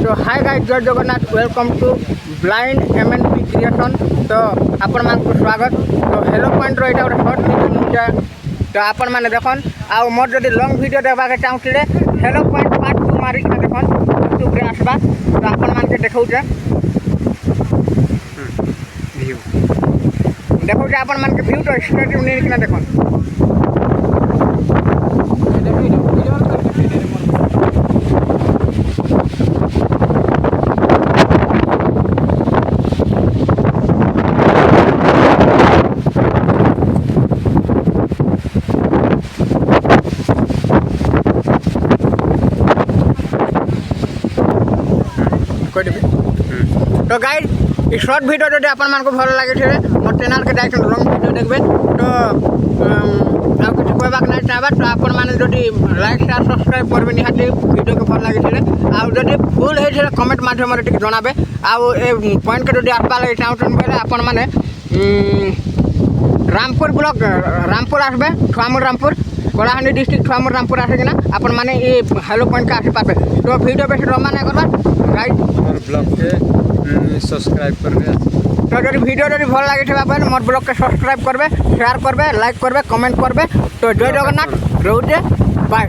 तो hi guys Jai Jagannath welcome to blind MNP creation. तो आपण मान को स्वागत। तो हेलो पॉइंट रो एटा शॉर्ट वीडियो नुचा तो आपण माने देखन आ मोर जदी लॉन्ग वीडियो देखबा के चाहतिले हेलो पॉइंट पार्ट 2 मारी के देखन यूट्यूब रे आसबा। तो आपण मान के देखौ जे व्यू देखौ जे आपण मान के व्यू तो स्ट्रेट यूनिक ना देखन तो गाइड इस शॉर्ट वीडियो जो अपन मान को भल लगे थे मोर चैनल के डायरेक्ट लॉन्ग वीडियो देखबे तो आ कुछ कहबाक नहीं चाहबा। तो अपन माने जदी लाइक शेयर सब्सक्राइब करबे निहाती वीडियो के भल लगे थे आ जदी फुल हे थे कमेंट माध्यम रे टिक जणाबे आ ए पॉइंट के जदी आसबा लगे चाहतन बेले अपन माने रामपुर ब्लॉक रामपुर आसबे छुआमुर रामपुर कलाहांडी डिस्ट्रिक्ट छुआमुर रामपुर आसे कि ना अपन माने ए हेलो पॉइंट का आसे पाबे। तो वीडियो बेसी रोमा नहीं करबा गाइड मोर ब्लॉग के सब्सक्राइब करबे। तो जब वीडियो जब भल लगे मोर ब्लॉग के सब्सक्राइब करबे शेयर करबे लाइक करबे कमेंट करबे। तो जय जगन्नाथ रोजे बाय।